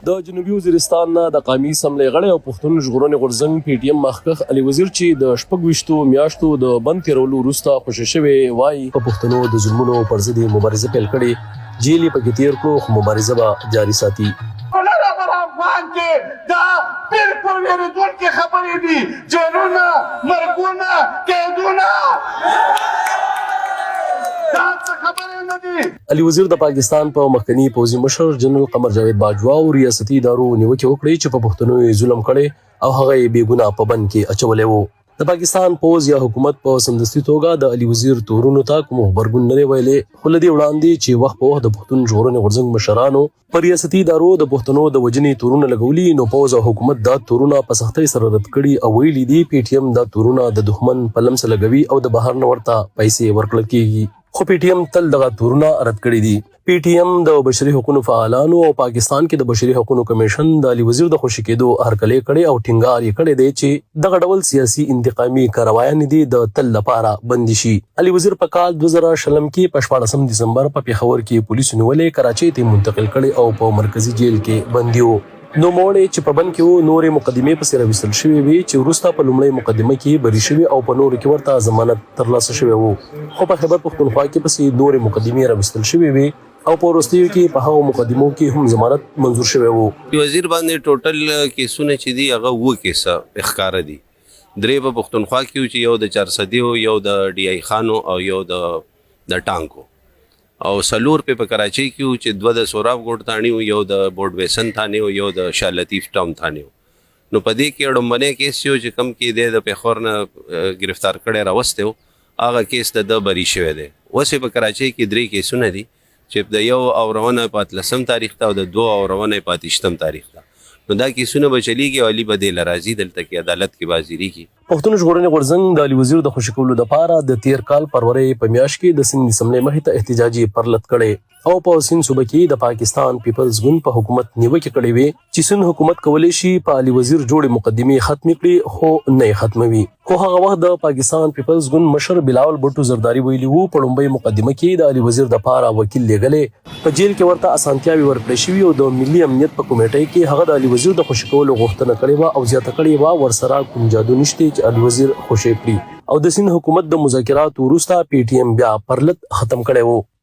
د جنوبي وزیرستان نه د قومي اسمبلی غړی او پښتون ژغورنې غورځنګ پی ټی ایم مخکښ علي وزیر چې د 26 میاشتو د بند تیرولو وروسته خوشي شوی وایي په پښتنو د ظلمونو پر ضد مبارزه پیل کړې جیل یې پکې تیر کړو خو مبارزه به جاري ساتي. افغان کې دا بالکل ویریدونکې خبرې دي، جنونه مرګونه قیدونه علي وزیر د پاکستان په مخکنی پوځي مشر جنرال قمر جاوید باجوا او ریاستي ادارو نیوکه وکړې چې په پښتنو یې ظلم کړي او هغه یې بې ګناه په بند کې اچولې وو. د پاکستان پوځ یا حکومت په سمدستي توګه د علي وزیر تورونو ته کوم خبرګون نه ویلې، خو له دې وړاندې چې وخت په وخت د پښتون ژغورنې غورځنګ مشرانو پر ریاستي ادارو د پښتنو د وجنې تورونه لګولي، نو پوځ او حکومت دا تورونه په سختۍ سره رد کړي او ویلي دي پی ټی ایم دا تورونه د دښمن په لمس لګوي او د بهر نه ورته پیسې ورکړل کیږي. خو پی ټی ایم تل دغه تورونه رد کړي دي. پی ټی ایم د بشري حقوقو فعالانو او پاکستان کې د بشري حقوقو کمیشن د علي وزیر د خوشي کېدو هرکلی کړي او ټینګار یې کړی دی چې دغه ډول سیاسي انتقامي کاروایانې دي د تل لپاره بندي شي. علي وزیر په کال 2000 کې په 14 دسمبر په پیښور کې پولیسو نیولې کراچۍ ته منتقل کړي او په مرکزی جیل کې بندي وو. نو موړې چې په بند کې وو نورې مقدمې پسې راوستل شوې وي چې وروسته په لومړۍ مقدمه کې بری شوي او په نورو کې ورته ضمانت ترلاسه شوی وو، خو په خیبر پښتونخوا کې پسې نورې مقدمې راوستل شوې وي او په وروستیو کې په هغو مقدمو کې هم ضمانت منظور شوی وو. وزیر باندې ټوټل کیسونه چې دي هغه وو کیسه ښکاره دي. درې په پښتونخوا کې چې یو د 400 یو د ډي آی خانو او یو د ټانکو او سلور په کراچۍ کې چې دوه د سوراب ګوټ تانی یو د بورډ ویسن تانی یو د شاه لطیف ټاون تانی. نو په دې کې اډمبنه کیس یو چې کم کې د پیښور نه گرفتار کړي راوستو هغه کیس د بری شوی دی. اوس په کراچۍ کې درې کیسونه دي چې د یو اورونه په 13 تاریخ ته او د دوه اورونه په 28 تاریخ ته. نو دا کیسونه به چلیږي او علي به د لرازي دلته کې عدالت کې بازیری کی. پښتون ژغورنې غورځنګ د علي وزیر د خوشي کولو لپاره د تیر کال فروری په میاشت کې د سند اسمبلی مخې ته احتجاجي پرلط کړي او په سند صوبه کې د پاکستان پیپلز ګوند په حکومت نیوکه کړې وي چې سند حکومت کولی شي په علي وزیر جوړې مقدمې ختمې کړي خو نه ختموي. خو هغه وخت د پاکستان پیپلز ګوند مشر بلاول بټو زرداری ویلي وو په لومړۍ مقدمه کې د علي وزیر د لپاره وکیل لګلې په جیل کې ورته اسانتیاوي ورکړې شوې او د ملي امنیت په کمیټې کې هغه د علي وزیر د خوشي کولو غوښتنه کړې و او زیاته کړې و ورسره کوم جادو نشته چې علي وزیر خوشي کړي او د سند حکومت د مذاکراتو وروسته پی ټی ایم بیا پرلط ختم کړي وو.